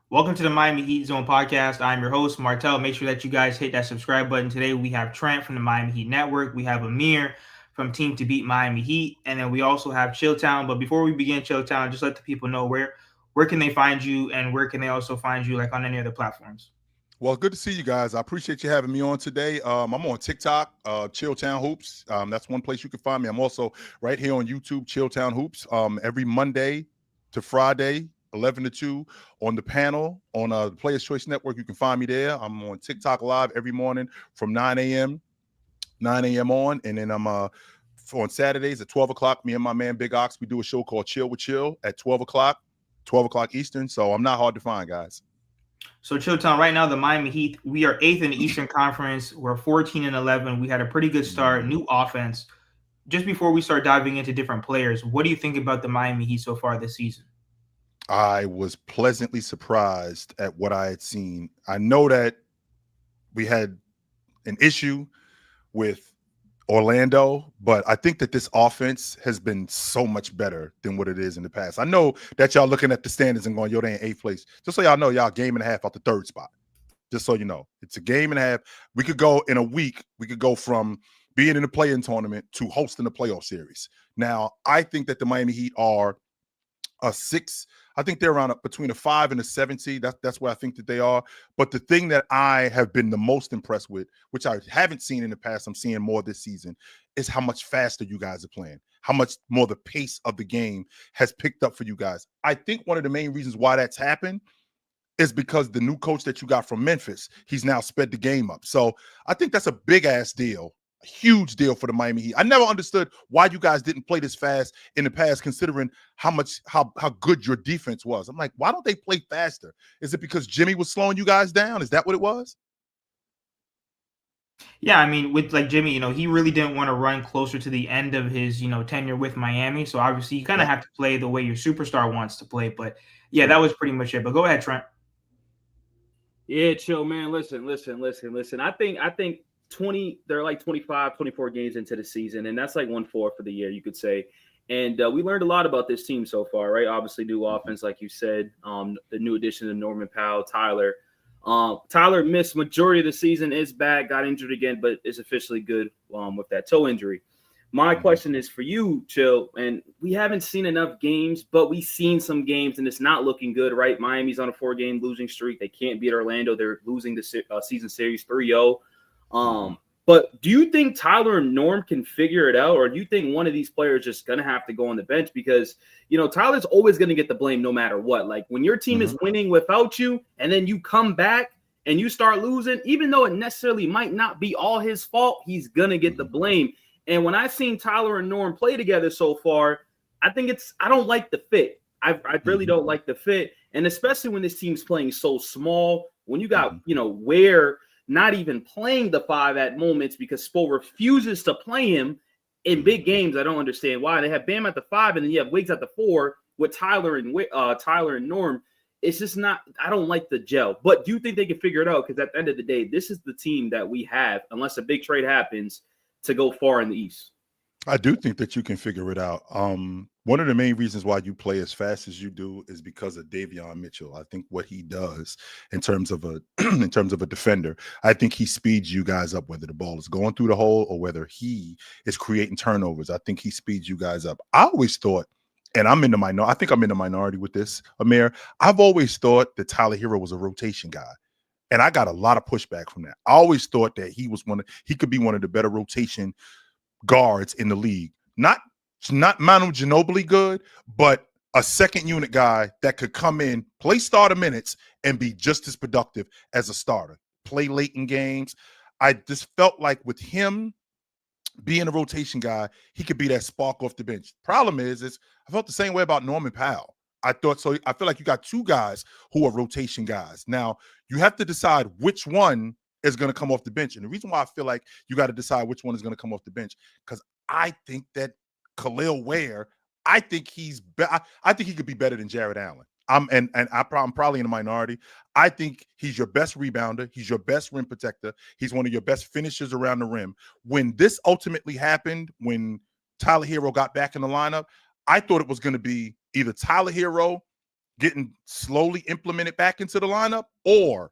Welcome to the Miami Heat Zone podcast. I'm your host, Martel. Make sure that you guys hit that subscribe button. Today we have Trent from the Miami Heat Network. We have Amir from Team to Beat Miami Heat. And then we also have Chilltown. But before we begin Chilltown, just let the people know where can they find you and where can they also find you like on any other platforms. Well, good to see you guys. I appreciate you having me on today. I'm on TikTok, Chilltown Hoops. That's one place you can find me. I'm also right here on YouTube, Chilltown Hoops. Every Monday to Friday, 11 to 2 on the panel on the Players Choice Network. You can find me there. I'm on TikTok live every morning from 9 a.m. on. And then I'm on Saturdays at 12 o'clock. Me and my man Big Ox, we do a show called Chill with Chill at 12 o'clock Eastern. So I'm not hard to find, guys. So Chilltown, right now the Miami Heat, we are eighth in the Eastern Conference. We're 14-11. We had a pretty good start, new offense. Just before we start diving into different players, what do you think about the Miami Heat so far this season? I was pleasantly surprised at what I had seen. I know that we had an issue with Orlando, but I think that this offense has been so much better than what it is in the past. I know that y'all looking at the standings and going, yo, they in eighth place. Just so y'all know, y'all game and a half out the third spot. Just so you know, it's a game and a half. We could go in a week. We could go from being in the play-in tournament to hosting the playoff series. Now, I think that the Miami Heat are a six. I think they're around between a 5 and a 7 seed. That's where I think that they are. But the thing that I have been the most impressed with, which I haven't seen in the past, I'm seeing more this season, is how much faster you guys are playing, how much more the pace of the game has picked up for you guys. I think one of the main reasons why that's happened is because the new coach that you got from Memphis, he's now sped the game up. So I think that's a big ass deal, a huge deal for the Miami Heat. I never understood why you guys didn't play this fast in the past, considering how good your defense was. I'm like, why don't they play faster? Is it because Jimmy was slowing you guys down? Is that what it was? Yeah, I mean, with like Jimmy, he really didn't want to run closer to the end of his, tenure with Miami. So obviously, you kind of Yep. have to play the way your superstar wants to play. But yeah, that was pretty much it. But go ahead, Trent. Yeah, chill, man. Listen. I think 20, they're like 25, 24 games into the season, and that's like 1/4 for the year, you could say. And we learned a lot about this team so far, right? Obviously, new offense, like you said, the new addition of Norman Powell, Tyler. Tyler missed majority of the season, is back, got injured again, but is officially good with that toe injury. My question is for you, Chill, and we haven't seen enough games, but we've seen some games, and it's not looking good, right? Miami's on a 4-game losing streak. They can't beat Orlando. They're losing the season series 3-0. But do you think Tyler and Norm can figure it out, or do you think one of these players is just going to have to go on the bench? Because, Tyler's always going to get the blame no matter what. Like when your team is winning without you, and then you come back and you start losing, even though it necessarily might not be all his fault, he's going to get the blame. And when I've seen Tyler and Norm play together so far, I don't like the fit. I really don't like the fit. And especially when this team's playing so small, when you got, Ware not even playing the 5 at moments because Spo refuses to play him in big games. I don't understand why. They have Bam at the 5 and then you have Wiggs at the 4 with Tyler and Norm. It's just not, I don't like the gel. But do you think they can figure it out? Because at the end of the day, this is the team that we have, unless a big trade happens, to go far in the East. I do think that you can figure it out. One of the main reasons why you play as fast as you do is because of Davion Mitchell. I think what he does in terms of a in terms of a defender, I think he speeds you guys up, whether the ball is going through the hole or whether he is creating turnovers. I think he speeds you guys up. I always thought, and I think I'm in the minority with this, Amir. I've always thought that Tyler Hero was a rotation guy. And I got a lot of pushback from that. I always thought that he could be one of the better rotation guards in the league. Not Manu Ginobili good, but a second unit guy that could come in, play starter minutes, and be just as productive as a starter. Play late in games. I just felt like with him being a rotation guy, he could be that spark off the bench. Problem is I felt the same way about Norman Powell. I thought so. I feel like you got two guys who are rotation guys. Now, you have to decide which one is going to come off the bench. And the reason why I feel like you got to decide which one is going to come off the bench, because I think that Khalil Ware, I think I think he could be better than Jared Allen. I'm probably in the minority. I think he's your best rebounder. He's your best rim protector. He's one of your best finishers around the rim. When this ultimately happened, when Tyler Hero got back in the lineup, I thought it was going to be either Tyler Hero getting slowly implemented back into the lineup, or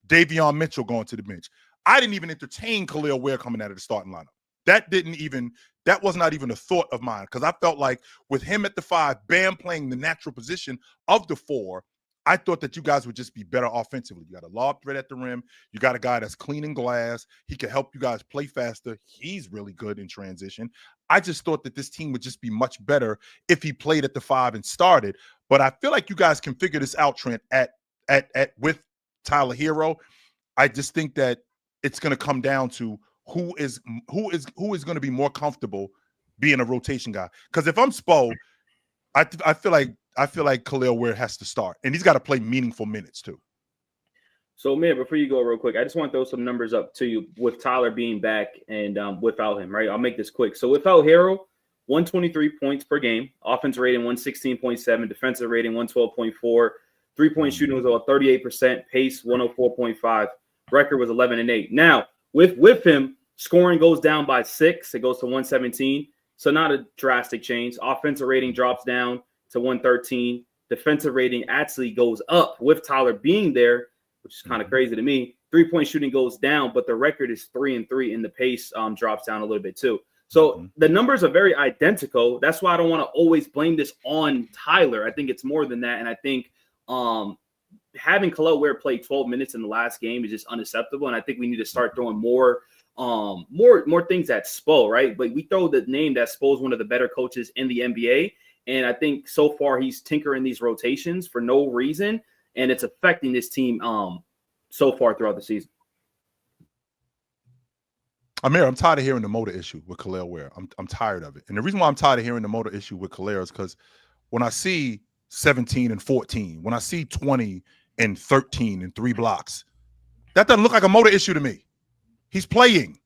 Davion Mitchell going to the bench. I didn't even entertain Khalil Ware coming out of the starting lineup. That was not even a thought of mine, because I felt like with him at the 5, Bam playing the natural position of the 4, I thought that you guys would just be better offensively. You got a lob threat at the rim. You got a guy that's cleaning glass. He can help you guys play faster. He's really good in transition. I just thought that this team would just be much better if he played at the 5 and started. But I feel like you guys can figure this out, Trent, at with Tyler Hero. I just think that it's going to come down to who is going to be more comfortable being a rotation guy. Because if I'm Spo, I feel like Khalil Ware has to start, and he's got to play meaningful minutes too. So, man, before you go real quick, I just want to throw some numbers up to you with Tyler being back and without him, right? I'll make this quick. So without Hero, 123 points per game, offense rating 116.7, defensive rating 112.4, three-point shooting was about 38%, pace 104.5, record was 11-8. Now, with him, scoring goes down by 6. It goes to 117. So not a drastic change. Offensive rating drops down to 113. Defensive rating actually goes up with Tyler being there, which is kind of crazy to me. Three-point shooting goes down, but the record is 3-3, and the pace drops down a little bit too. So the numbers are very identical. That's why I don't want to always blame this on Tyler. I think it's more than that, and I think having Khalil Ware play 12 minutes in the last game is just unacceptable, and I think we need to start throwing more things at Spo, right? But we throw the name that Spo is one of the better coaches in the NBA, and I think so far he's tinkering these rotations for no reason, and it's affecting this team so far throughout the season. Amir, I'm tired of hearing the motor issue with Khalil Ware. I'm tired of it. And the reason why I'm tired of hearing the motor issue with Khalil is because when I see 17 and 14, when I see 20 and 13 and 3 blocks, that doesn't look like a motor issue to me. He's playing,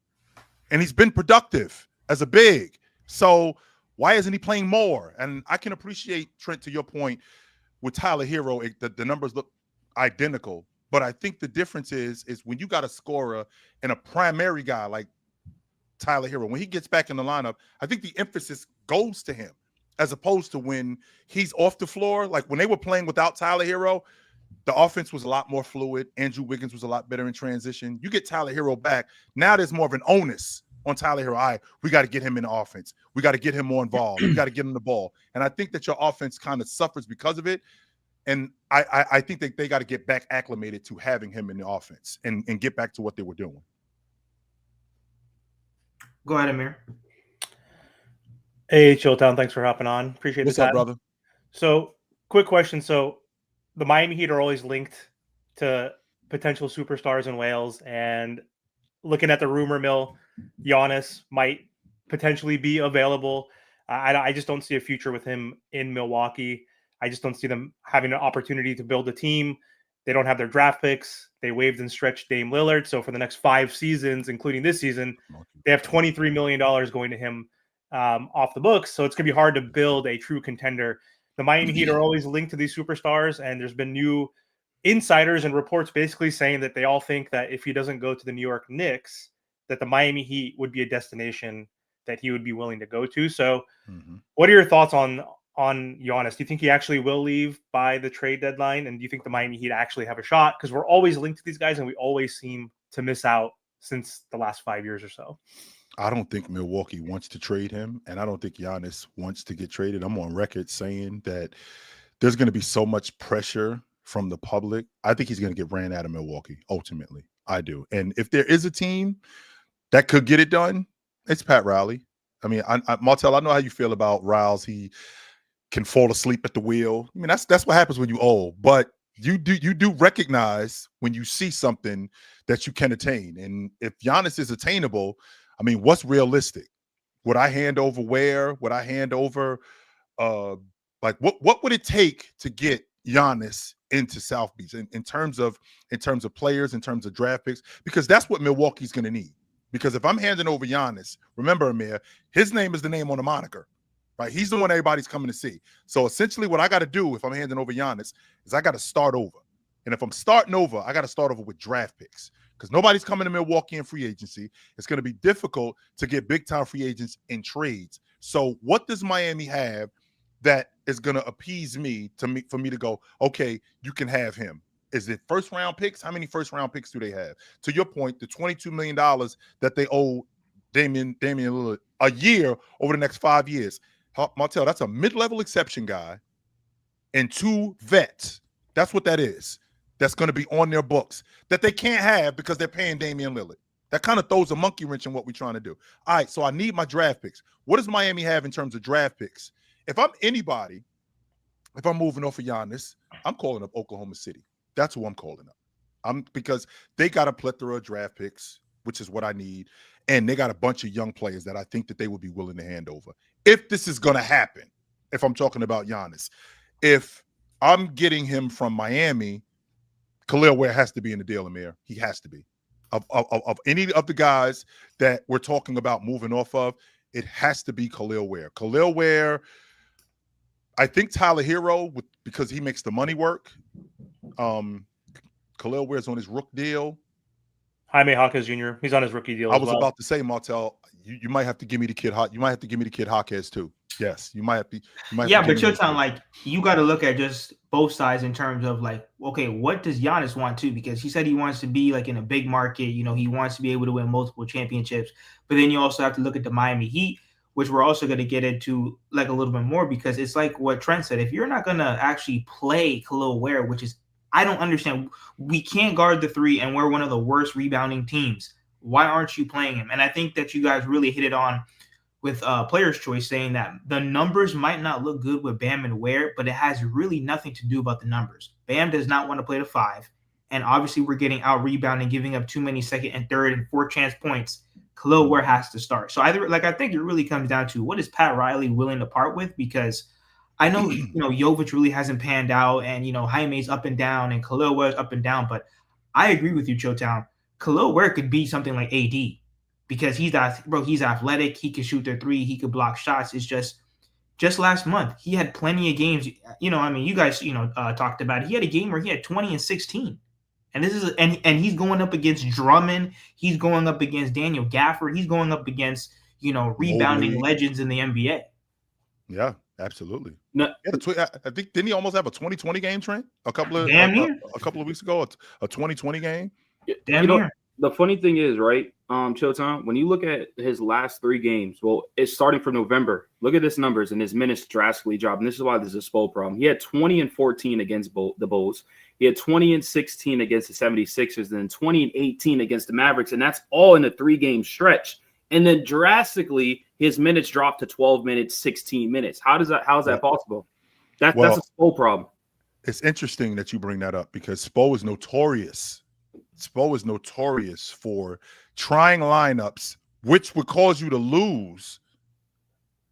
and he's been productive as a big. So why isn't he playing more? And I can appreciate, Trent, to your point, with Tyler Hero, the numbers look identical. But I think the difference is when you got a scorer and a primary guy like Tyler Hero, when he gets back in the lineup, I think the emphasis goes to him as opposed to when he's off the floor. Like when they were playing without Tyler Hero, the offense was a lot more fluid. Andrew Wiggins was a lot better in transition. You get Tyler Hero back, now there's more of an onus on Tyler Hero. All right, we got to get him in the offense. We got to get him more involved. We got to get him the ball. And I think that your offense kind of suffers because of it. And I think that they got to get back acclimated to having him in the offense and get back to what they were doing. Go ahead, Amir. Hey, Chilltown, thanks for hopping on. Appreciate it. What's up, brother? So, quick question. So, the Miami Heat are always linked to potential superstars in Wales, and looking at the rumor mill, Giannis might potentially be available. I just don't see a future with him in Milwaukee. I just don't see them having an opportunity to build a team. They don't have their draft picks. They waived and stretched Dame Lillard. So for the next 5 seasons, including this season, they have $23 million going to him off the books. So it's going to be hard to build a true contender. The Miami Heat are always linked to these superstars, and there's been new insiders and reports basically saying that they all think that if he doesn't go to the New York Knicks, that the Miami Heat would be a destination that he would be willing to go to. So what are your thoughts on Giannis? Do you think he actually will leave by the trade deadline? And do you think the Miami Heat actually have a shot? Because we're always linked to these guys, and we always seem to miss out since the last 5 years or so. I don't think Milwaukee wants to trade him, and I don't think Giannis wants to get traded. I'm on record saying that there's going to be so much pressure from the public. I think he's going to get ran out of Milwaukee, ultimately. I do. And if there is a team that could get it done, it's Pat Riley. I mean, Martel, I know how you feel about Riles. He can fall asleep at the wheel. I mean, that's what happens when you old. But you do recognize when you see something that you can attain. And if Giannis is attainable, I mean, what's realistic? Would I hand over Ware? Would I hand over like what would it take to get Giannis into South Beach in terms of players, in terms of draft picks? Because that's what Milwaukee's going to need. Because if I'm handing over Giannis, remember, Amir, his name is the name on the moniker. Right? He's the one everybody's coming to see. So essentially what I got to do if I'm handing over Giannis is I got to start over. And if I'm starting over, I got to start over with draft picks because nobody's coming to Milwaukee in free agency. It's going to be difficult to get big-time free agents in trades. So what does Miami have that is going to appease me for me to go, okay, you can have him? Is it first round picks? How many first round picks do they have? To your point, the $22 million that they owe Damian Lillard a year over the next 5 years. Martell, that's a mid-level exception guy and 2 vets. That's what that is. That's going to be on their books that they can't have because they're paying Damian Lillard. That kind of throws a monkey wrench in what we're trying to do. All right, so I need my draft picks. What does Miami have in terms of draft picks? If I'm anybody, if I'm moving off of Giannis, I'm calling up Oklahoma City. That's who I'm calling up. Because they got a plethora of draft picks, which is what I need, and they got a bunch of young players that I think that they would be willing to hand over. If this is going to happen, if I'm talking about Giannis, if I'm getting him from Miami, Khalil Ware has to be in the deal, Amir. He has to be. Of any of the guys that we're talking about moving off of, it has to be Khalil Ware. Khalil Ware, I think Tyler Hero, because he makes the money work. Khalil Ware's on his rook deal. Jaime Jaquez Jr. He's on his rookie deal. I was about to say, Martell, you might have to give me the kid. You might have to give me the kid Jaquez too. Yes, you might have to. Yeah, but Chilltown, like, you got to look at just both sides in terms of, like, okay, what does Giannis want too? Because he said he wants to be like in a big market. You know, he wants to be able to win multiple championships. But then you also have to look at the Miami Heat, which we're also going to get into like a little bit more, because it's like what Trent said. If you're not going to actually play Khalil Ware, which is, I don't understand. We can't guard the 3, and we're one of the worst rebounding teams. Why aren't you playing him? And I think that you guys really hit it on with Player's Choice, saying that the numbers might not look good with Bam and Ware, but it has really nothing to do about the numbers. Bam does not want to play the 5, and obviously we're getting out rebounding, giving up too many second and third and 4th chance points. Khalil Ware has to start. So I think it really comes down to, what is Pat Riley willing to part with? Because I know, Jovic really hasn't panned out, and, Jaime's up and down, and Khalil Ware's up and down. But I agree with you, Chilltown. Khalil Ware could be something like AD, because he's athletic. He can shoot the 3. He could block shots. It's just last month, he had plenty of games. You guys, talked about it. He had a game where he had 20 and 16. And this is and he's going up against Drummond. He's going up against Daniel Gafford. He's going up against, rebounding legends in the NBA. Yeah, absolutely. No, I think, didn't he almost have a 2020 game, Trent? A couple of weeks ago, a 2020 game. Damn near. The funny thing is, right, Chilltown, when you look at his last 3 games, well, it's starting from November. Look at his numbers, and his minutes drastically dropped. And this is why there's a Spo problem. He had 20 and 14 against the Bulls. He had 20 and 16 against the 76ers, and then 20 and 18 against the Mavericks. And that's all in a 3-game stretch. And then drastically, his minutes dropped to 12 minutes, 16 minutes. How is that possible? That's a Spo problem. It's interesting that you bring that up, because Spo is notorious. Spo is notorious for trying lineups which would cause you to lose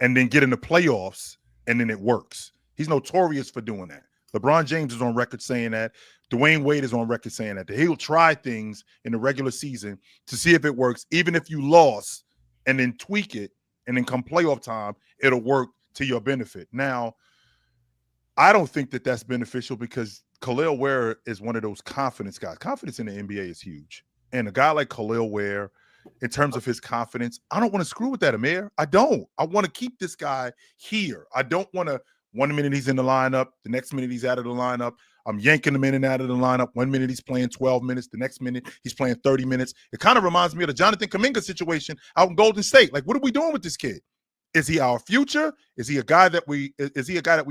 and then get in the playoffs, and then it works. He's notorious for doing that. LeBron James is on record saying that. Dwayne Wade is on record saying that. He'll try things in the regular season to see if it works, even if you lost, and then tweak it, and then come playoff time, it'll work to your benefit. Now, I don't think that that's beneficial, because Khalil Ware is one of those confidence guys. Confidence in the NBA is huge. And a guy like Khalil Ware, in terms of his confidence, I don't want to screw with that, Amir. I don't. I want to keep this guy here. I don't want to, 1 minute he's in the lineup, the next minute he's out of the lineup. I'm yanking him in and out of the lineup. 1 minute he's playing 12 minutes. The next minute he's playing 30 minutes. It kind of reminds me of the Jonathan Kuminga situation out in Golden State. Like, what are we doing with this kid? Is he our future? Is he a guy that we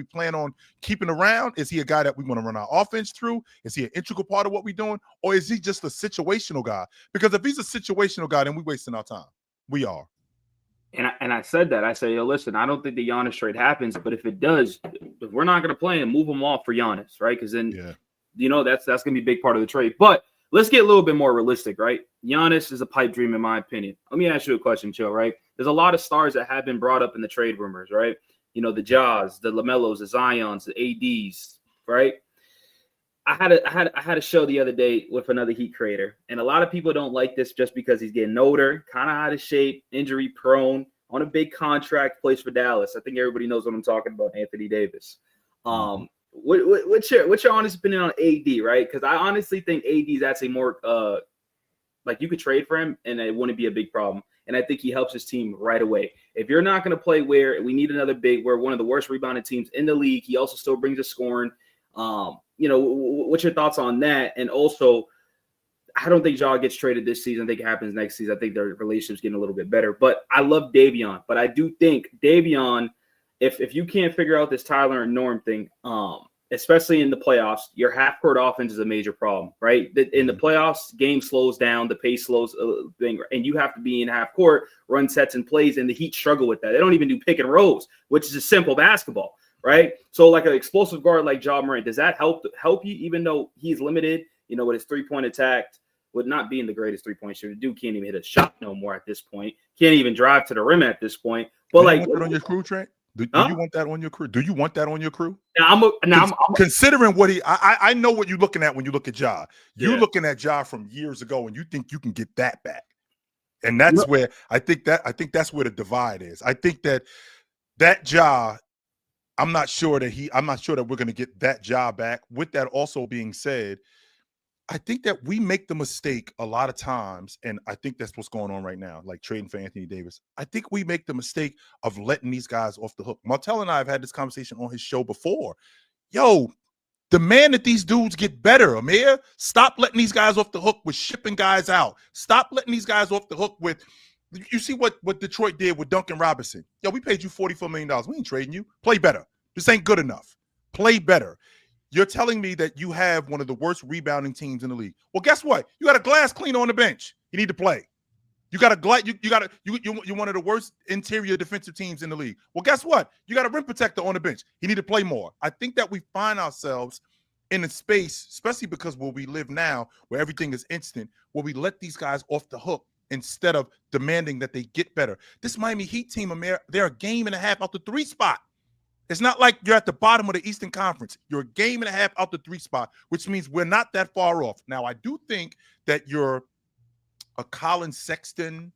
plan on keeping around? Is he a guy that we want to run our offense through? Is he an integral part of what we're doing? Or is he just a situational guy? Because if he's a situational guy, then we're wasting our time. We are. And I said that. I said, yo, listen, I don't think the Giannis trade happens, but if it does, if we're not going to play him, move him off for Giannis, right? Because then, that's going to be a big part of the trade. But let's get a little bit more realistic, right? Giannis is a pipe dream, in my opinion. Let me ask you a question, Chill, right? There's a lot of stars that have been brought up in the trade rumors, right? The Jaws, the LaMelos, the Zions, the ADs, right? I had a show the other day with another Heat creator, and a lot of people don't like this just because he's getting older, kind of out of shape, injury prone, on a big contract, plays for Dallas. I think everybody knows what I'm talking about, Anthony Davis. What's your honest opinion on AD, right? Because I honestly think AD is actually more like, you could trade for him and it wouldn't be a big problem. and I think he helps his team right away. If you're not going to play Ware, we need another big. We're one of the worst rebounding teams in the league. He also still brings us scoring. What's your thoughts on that? And also, I don't think Ja gets traded this season. I think it happens next season. I think their relationship's getting a little bit better. But I love Davion. But I do think Davion, if you can't figure out this Tyler and Norm thing, especially in the playoffs, your half-court offense is a major problem, right? In the playoffs, game slows down, the pace slows, and you have to be in half-court, run sets and plays, and the Heat struggle with that. They don't even do pick and rolls, which is just simple basketball, right? So like an explosive guard like Ja Morant, does that help you, even though he's limited, with his three-point attack, with not being the greatest three-point shooter? Dude can't even hit a shot no more at this point. Can't even drive to the rim at this point. But you want that on your crew, Trent? Do you want that on your crew? Do you want that on your crew? Considering what I know what you're looking at when you look at Ja. You're looking at Ja from years ago, and you think you can get that back. And that's where I think that's where the divide is. I think that Ja, I'm not sure that we're going to get that Ja back. With that also being said, I think that we make the mistake a lot of times, and I think that's what's going on right now, like trading for Anthony Davis. I think we make the mistake of letting these guys off the hook. Martell and I have had this conversation on his show before. Yo, demand that these dudes get better, Amir. Stop letting these guys off the hook with shipping guys out. Stop letting these guys off the hook with – you see what Detroit did with Duncan Robinson. Yo, we paid you $44 million. We ain't trading you. Play better. This ain't good enough. Play better. You're telling me that you have one of the worst rebounding teams in the league. Well, guess what? You got a glass cleaner on the bench. You need to play. You're one of the worst interior defensive teams in the league. Well, guess what? You got a rim protector on the bench. You need to play more. I think that we find ourselves in a space, especially because where we live now, where everything is instant, where we let these guys off the hook instead of demanding that they get better. This Miami Heat team, Amir, they're a game and a half out the 3 spot. It's not like you're at the bottom of the Eastern Conference. You're a game and a half out the 3 spot, which means we're not that far off. Now, I do think that you're a Colin Sexton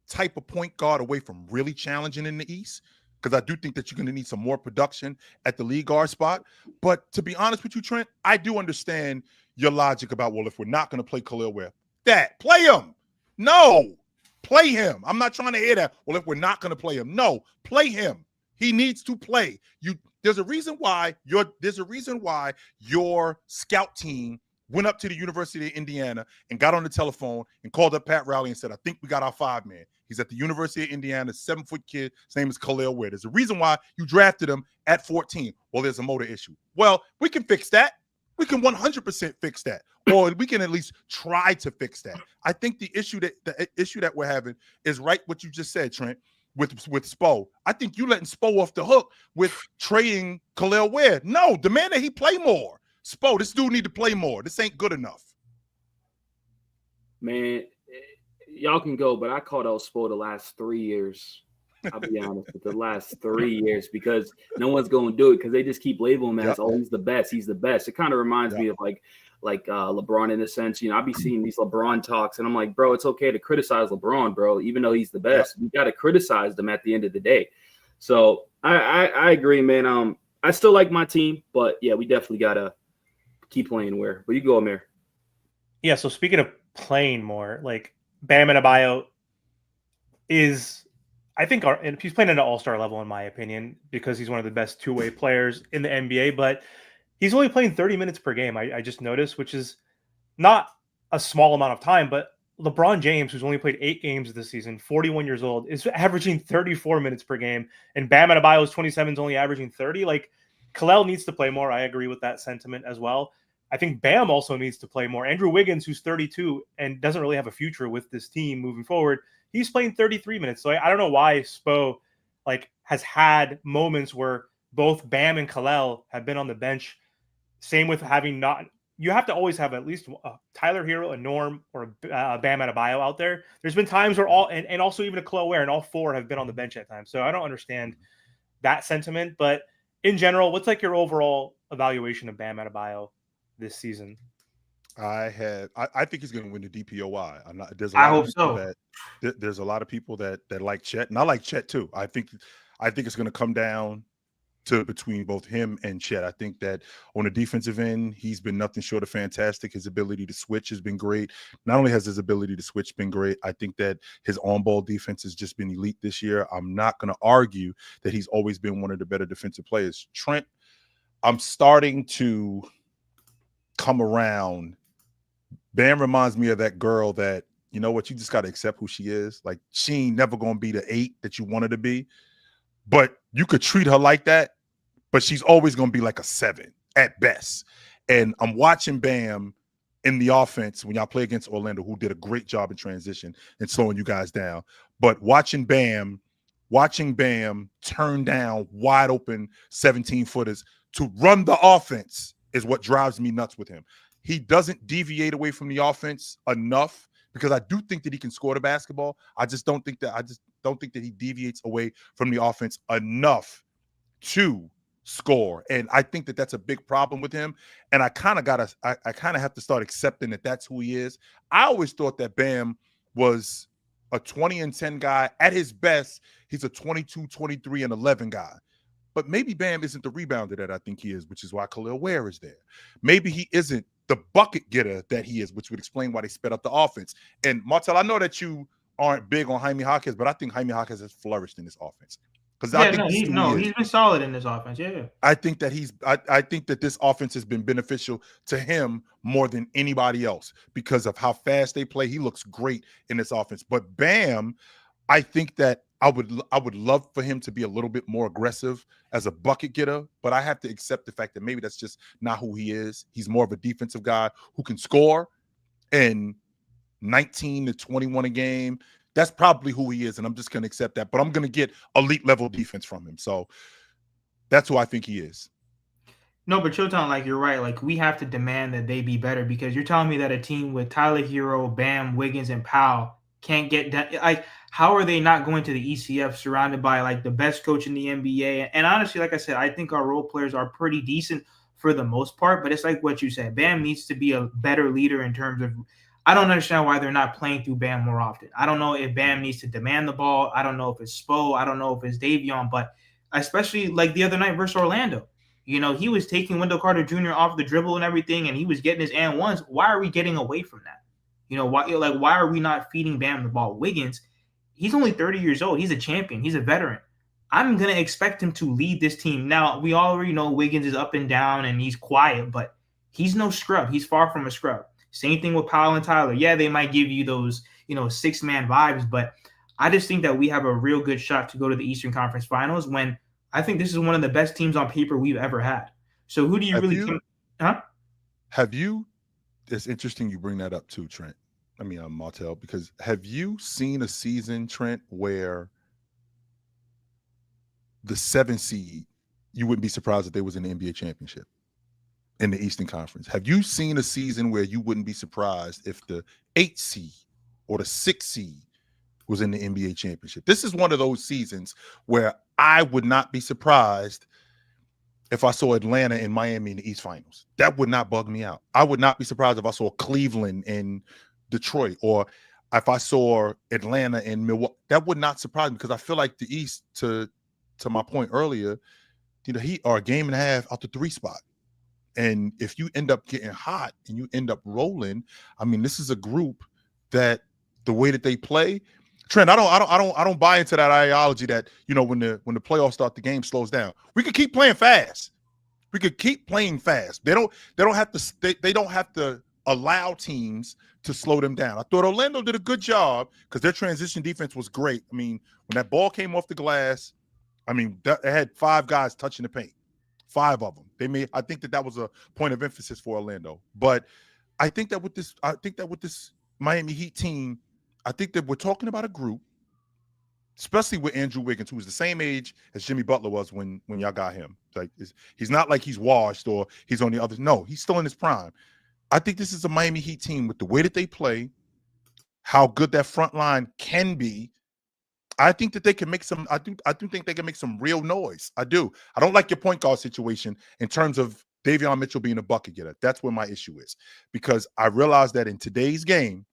type of point guard away from really challenging in the East, because I do think that you're going to need some more production at the lead guard spot. But to be honest with you, Trent, I do understand your logic about, well, if we're not going to play Khalil Ware, play him. No, play him. I'm not trying to hear that. Well, if we're not going to play him, no, play him. He needs to play. There's a reason why your scout team went up to the University of Indiana and got on the telephone and called up Pat Riley and said, I think we got our 5-man. He's at the University of Indiana, 7-foot kid. His name is Khalil Ware. There's a reason why you drafted him at 14. Well, there's a motor issue. Well, we can fix that. We can 100% fix that. Or we can at least try to fix that. I think the issue that we're having is right what you just said, Trent. With Spo. I think you letting Spo off the hook with trading Khalil Ware. No, demand that he play more. Spo, this dude need to play more. This ain't good enough. Man, y'all can go, but I called out Spo the last 3 years. I'll be honest, with the last 3 years, because no one's going to do it because they just keep labeling him as, oh, he's the best. He's the best. It kind of reminds me of like LeBron in a sense. I be seeing these LeBron talks and I'm like, bro, it's okay to criticize LeBron, bro, even though he's the best. You got to criticize them at the end of the day. So I agree, man. I still like my team, but yeah, we definitely got to keep playing Ware. But you go, Amir. Yeah, so speaking of playing more, like Bam Adebayo is, I think, and he's playing at an all-star level in my opinion, because he's one of the best two-way players in the NBA, but he's only playing 30 minutes per game, I just noticed, which is not a small amount of time. But LeBron James, who's only played 8 games this season, 41 years old, is averaging 34 minutes per game. And Bam Adebayo's 27 is only averaging 30. Like, Khalil needs to play more. I agree with that sentiment as well. I think Bam also needs to play more. Andrew Wiggins, who's 32 and doesn't really have a future with this team moving forward, he's playing 33 minutes. So I don't know why Spo has had moments where both Bam and Khalil have been on the bench. Same with having not. You have to always have at least a Tyler Hero, a Norm, or a Bam Adebayo out there. There's been times where and also even a Khalil Ware, and all 4 have been on the bench at times. So I don't understand that sentiment. But in general, what's like your overall evaluation of Bam Adebayo this season? I think he's going to win the DPOY. I hope so. There's a lot of people that like Chet, and I like Chet too. I think it's going to come down between both him and Chet. I think that on the defensive end, he's been nothing short of fantastic. His ability to switch has been great. Not only has his ability to switch been great, I think that his on-ball defense has just been elite this year. I'm not going to argue that he's always been one of the better defensive players. Trent, I'm starting to come around. Bam reminds me of that girl that, you know what, you just got to accept who she is. Like, she ain't never going to be the 8 that you want her to be, but you could treat her like that, but she's always going to be like a 7 at best. And I'm watching Bam in the offense when y'all play against Orlando, who did a great job in transition and slowing you guys down. But watching Bam turn down wide open 17-footers to run the offense is what drives me nuts with him. He doesn't deviate away from the offense enough, because I do think that he can score the basketball. I just don't think that he deviates away from the offense enough to score. And I think that that's a big problem with him. And I kind of have to start accepting that that's who he is. I always thought that Bam was a 20-10 guy. At his best, he's a 22, 23, and 11 guy. But maybe Bam isn't the rebounder that I think he is, which is why Khalil Ware is there. Maybe he isn't the bucket getter that he is, which would explain why they sped up the offense. And Martel, I know that you aren't big on Jaime Jaquez, but I think Jaime Jaquez has flourished in this offense. Because he's been solid in this offense. Yeah. I think that I think that this offense has been beneficial to him more than anybody else because of how fast they play. He looks great in this offense. But Bam, I think that I would love for him to be a little bit more aggressive as a bucket getter, but I have to accept the fact that maybe that's just not who he is. He's more of a defensive guy who can score, and 19 to 21 a game, that's probably who he is, and I'm just going to accept that. But I'm going to get elite level defense from him. So that's who I think he is. No, but Showtime, like, you're right. Like, we have to demand that they be better, because you're telling me that a team with Tyler Hero, Bam, Wiggins, and Powell can't get done. Like, how are they not going to the ECF surrounded by like the best coach in the NBA? And honestly, like I said, I think our role players are pretty decent for the most part, but it's like what you said. Bam needs to be a better leader in terms of, I don't understand why they're not playing through Bam more often. I don't know if Bam needs to demand the ball. I don't know if it's Spo. I don't know if it's Davion, but especially like the other night versus Orlando, you know, he was taking Wendell Carter Jr. off the dribble and everything, and he was getting his and ones. Why are we getting away from that? You know, why are we not feeding Bam the ball? Wiggins, he's only 30 years old. He's a champion. He's a veteran. I'm going to expect him to lead this team. Now, we already know Wiggins is up and down and he's quiet, but he's no scrub. He's far from a scrub. Same thing with Powell and Tyler. Yeah, they might give you those, you know, 6-man vibes, but I just think that we have a real good shot to go to the Eastern Conference Finals when I think this is one of the best teams on paper we've ever had. So who do you think? Huh? Have you? It's interesting you bring that up too, Trent. I mean, Martel, because have you seen a season, Trent, where the 7 seed, you wouldn't be surprised if they was in the NBA championship in the Eastern Conference? Have you seen a season where you wouldn't be surprised if the 8 seed or the 6 seed was in the NBA championship? This is one of those seasons where I would not be surprised if I saw Atlanta and Miami in the East Finals. That would not bug me out. I would not be surprised if I saw Cleveland and Detroit, or if I saw Atlanta and Milwaukee. That would not surprise me, because I feel like the East, to my point earlier, you know, Heat are a game and a half out the 3 spot. And if you end up getting hot and you end up rolling, I mean, this is a group that the way that they play, Trent, I don't buy into that ideology that, you know, when the playoffs start, the game slows down. We could keep playing fast. We could keep playing fast. They don't have to allow teams to slow them down. I thought Orlando did a good job because their transition defense was great. I mean, when that ball came off the glass, I mean, they had 5 guys touching the paint, 5 of them. I think that was a point of emphasis for Orlando. But I think that with this Miami Heat team, I think that we're talking about a group, especially with Andrew Wiggins, who was the same age as Jimmy Butler was when y'all got him. Like, he's not like he's washed or he's on the other. No, he's still in his prime. I think this is a Miami Heat team with the way that they play, how good that front line can be. I think that they can make some. I do think they can make some real noise. I do. I don't like your point guard situation in terms of Davion Mitchell being a bucket getter. That's where my issue is, because I realize that in today's game,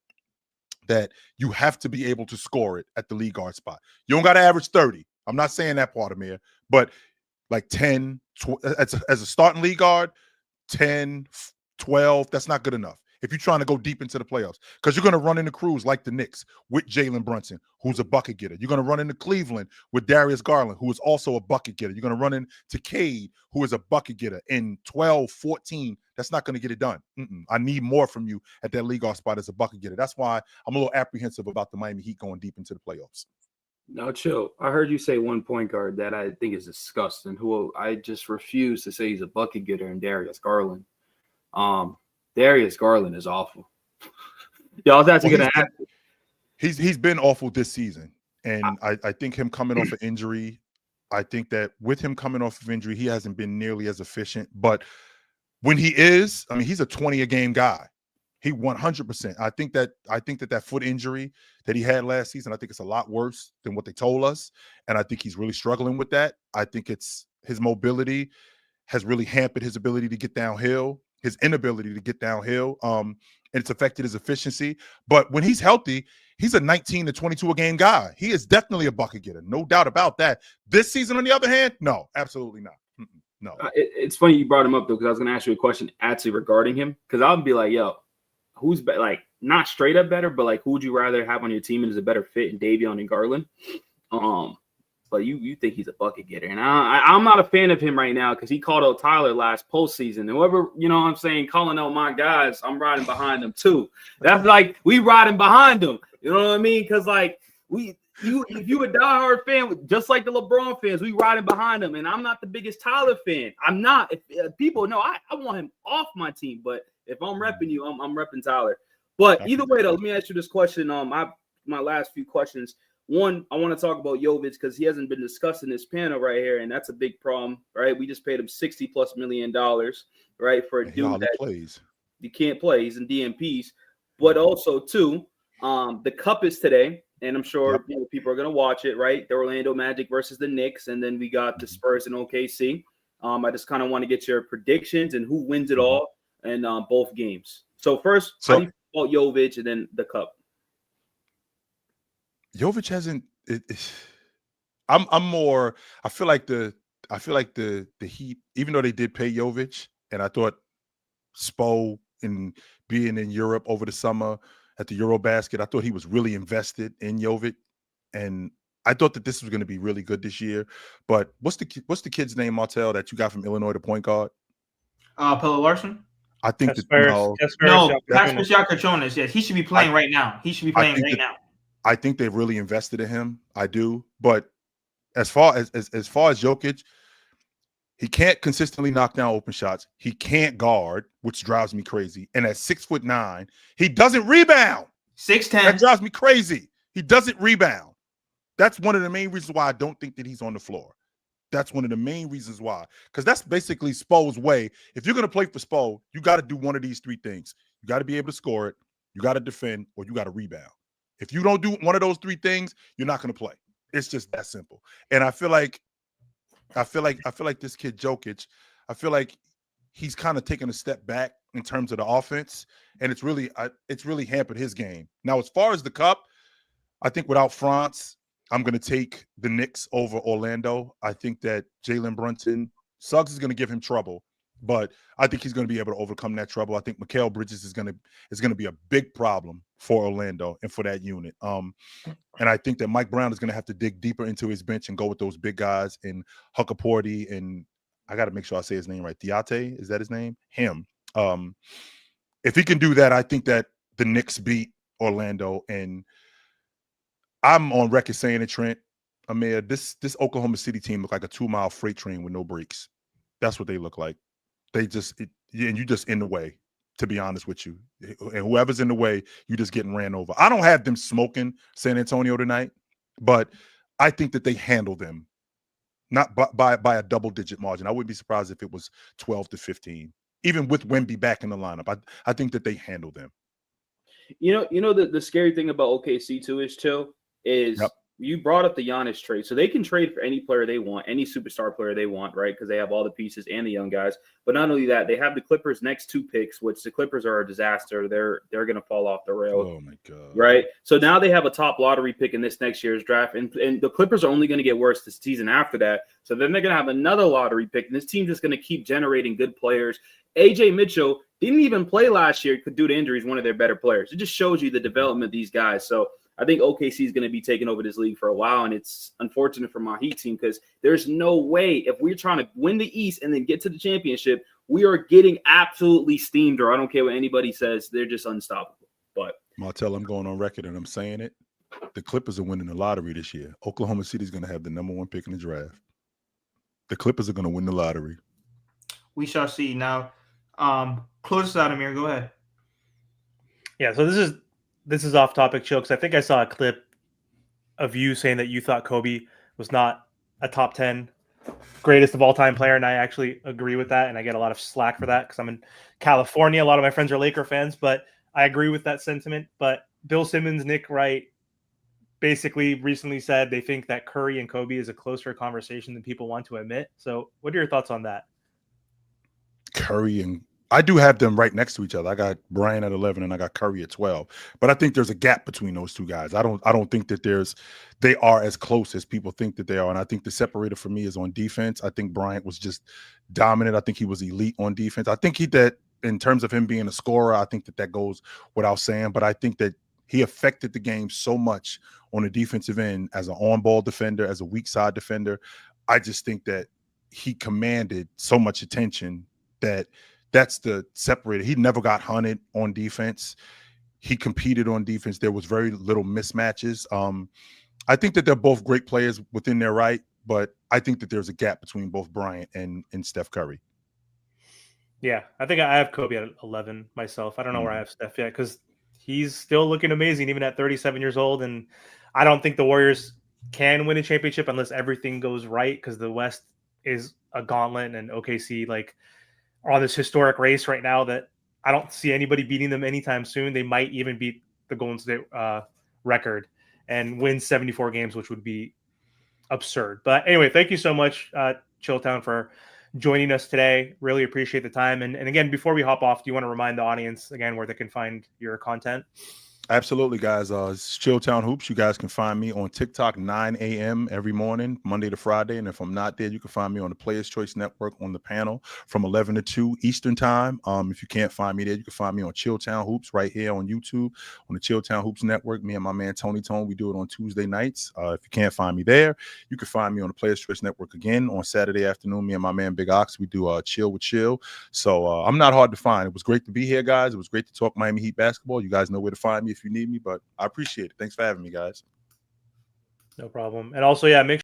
that you have to be able to score it at the lead guard spot. You don't got to average 30. I'm not saying that part, Amir, but like 10, as a starting league guard, 10, 12. That's not good enough if you're trying to go deep into the playoffs, because you're going to run into crews like the Knicks with Jalen Brunson, who's a bucket getter. You're going to run into Cleveland with Darius Garland, who is also a bucket getter. You're going to run into Cade, who is a bucket getter. In 12, 14, that's not going to get it done. I need more from you at that league guard spot as a bucket getter. That's why I'm a little apprehensive about the Miami Heat going deep into the playoffs. No, chill. I heard you say one point guard that I think is disgusting, who I just refuse to say he's a bucket getter, and Darius Garland. Darius Garland is awful. Yeah, I was actually going to ask. He's been awful this season, and I think him coming off an injury, I think that with him coming off of injury, he hasn't been nearly as efficient. But when he is, I mean, he's a 20-a-game guy. He 100%. I think that foot injury that he had last season, I think it's a lot worse than what they told us, and I think he's really struggling with that. I think it's his mobility has really hampered his ability to get downhill, his inability to get downhill. And it's affected his efficiency. But when he's healthy, he's a 19 to 22 a game guy. He is definitely a bucket getter, no doubt about that. This season, on the other hand, no, absolutely not. No. It's funny you brought him up though, because I was going to ask you a question actually regarding him, because I would be like, yo, who's like not straight up better, but like who would you rather have on your team and is a better fit in Davion and Garland? But you think he's a bucket getter, and I'm not a fan of him right now because he called out Tyler last postseason. Whoever, you know what I'm saying, calling out my guys, I'm riding behind them too. That's like we riding behind them. You know what I mean? Because like if you a diehard fan, just like the LeBron fans, we riding behind them. And I'm not the biggest Tyler fan. I'm not. If people know, I want him off my team. But if I'm repping you, I'm repping Tyler. But either way, though, let me ask you this question. My last few questions. One, I want to talk about Jovic because he hasn't been discussed in this panel right here, and that's a big problem, right? We just paid him $60+ million, right, for a dude that plays. You can't play. He's in DMPs. But also, too, the Cup is today, and I'm sure people are going to watch it, right? The Orlando Magic versus the Knicks, and then we got the Spurs and OKC. I just kind of want to get your predictions and who wins it all in both games. So first, how do you feel about Jovic and then the Cup? Jovic hasn't. I'm more. I feel like the Heat, even though they did pay Jovic, and I thought Spo in being in Europe over the summer at the Eurobasket, I thought he was really invested in Jovic, and I thought that this was going to be really good this year. But what's the kid's name, Martel, that you got from Illinois, the point guard? Pelle Larsson. I think Pascal Siakam. Yes, he should be playing right now. He should be playing right now. I think they've really invested in him. I do. But as far as Jokic, he can't consistently knock down open shots. He can't guard, which drives me crazy. And at 6'9", he doesn't rebound. 6'10". That drives me crazy. He doesn't rebound. That's one of the main reasons why I don't think that he's on the floor. That's one of the main reasons why. Because that's basically Spo's way. If you're going to play for Spo, you got to do one of these three things. You got to be able to score it, you got to defend, or you got to rebound. If you don't do one of those three things, you're not going to play. It's just that simple. And I feel like this kid Jokic, I feel like he's kind of taken a step back in terms of the offense, and it's really hampered his game. Now, as far as the Cup, I think without France, I'm going to take the Knicks over Orlando. I think that Jalen Brunson, Suggs is going to give him trouble, but I think he's going to be able to overcome that trouble. I think Mikal Bridges is going to be a big problem for Orlando and for that unit. And I think that Mike Brown is going to have to dig deeper into his bench and go with those big guys and Huckaporty, and I got to make sure I say his name right. Diate, is that his name? Him. If he can do that, I think that the Knicks beat Orlando. And I'm on record saying it, Trent, Amir, this Oklahoma City team look like a 2-mile freight train with no brakes. That's what they look like. They just and you just in the way, to be honest with you. And whoever's in the way, you just getting ran over. I don't have them smoking San Antonio tonight, but I think that they handle them, not by a double-digit margin. I wouldn't be surprised if it was 12-15, even with Wemby back in the lineup. I think that they handle them. You know the scary thing about OKC too is you brought up the Giannis trade. So they can trade for any player they want, any superstar player they want, right? Because they have all the pieces and the young guys. But not only that, they have the Clippers' next 2 picks, which the Clippers are a disaster. They're going to fall off the rails. Oh, my God. Right? So now they have a top lottery pick in this next year's draft. And the Clippers are only going to get worse the season after that. So then they're going to have another lottery pick. And this team's just going to keep generating good players. AJ Mitchell didn't even play last year due to injuries, one of their better players. It just shows you the development of these guys. So I think OKC is going to be taking over this league for a while, and it's unfortunate for my Heat team because there's no way if we're trying to win the East and then get to the championship, we are getting absolutely steamed, or I don't care what anybody says. They're just unstoppable. But Martell, I'm going on record and I'm saying it. The Clippers are winning the lottery this year. Oklahoma City is going to have the number 1 pick in the draft. The Clippers are going to win the lottery. We shall see. Now, close us out, Amir. Go ahead. Yeah, so this is off topic, Chill, because I think I saw a clip of you saying that you thought Kobe was not a top 10 greatest of all time player, and I actually agree with that, and I get a lot of slack for that because I'm in California. A lot of my friends are Laker fans, but I agree with that sentiment. But Bill Simmons, Nick Wright basically recently said they think that Curry and Kobe is a closer conversation than people want to admit. So what are your thoughts on that? Curry and I do have them right next to each other. I got Bryant at 11 and I got Curry at 12. But I think there's a gap between those 2 guys. I don't think that they are as close as people think that they are. And I think the separator for me is on defense. I think Bryant was just dominant. I think he was elite on defense. I think that in terms of him being a scorer, I think that goes without saying. But I think that he affected the game so much on the defensive end as an on-ball defender, as a weak side defender. I just think that he commanded so much attention that's the separator. He never got hunted on defense. He competed on defense. There was very little mismatches. I think that they're both great players within their right, but I think that there's a gap between both Bryant and Steph Curry. Yeah, I think I have Kobe at 11 myself. I don't know where I have Steph yet because he's still looking amazing even at 37 years old. And I don't think the Warriors can win a championship unless everything goes right because the West is a gauntlet and OKC are on this historic race right now that I don't see anybody beating them anytime soon. They might even beat the Golden State record and win 74 games, which would be absurd. But anyway, thank you so much, Chilltown, for joining us today. Really appreciate the time. And again, before we hop off, do you want to remind the audience again where they can find your content? Absolutely, guys. It's Chilltown Hoops. You guys can find me on TikTok 9 a.m. every morning, Monday to Friday. And if I'm not there, you can find me on the Players Choice Network on the panel from 11 to 2 Eastern time. If you can't find me there, you can find me on Chilltown Hoops right here on YouTube on the Chilltown Hoops Network. Me and my man Tony Tone, we do it on Tuesday nights. If you can't find me there, you can find me on the Players Choice Network again on Saturday afternoon. Me and my man Big Ox, we do Chill with Chill. So I'm not hard to find. It was great to be here, guys. It was great to talk Miami Heat basketball. You guys know where to find me if you need me, but I appreciate it. Thanks for having me, guys. No problem. And also, yeah, make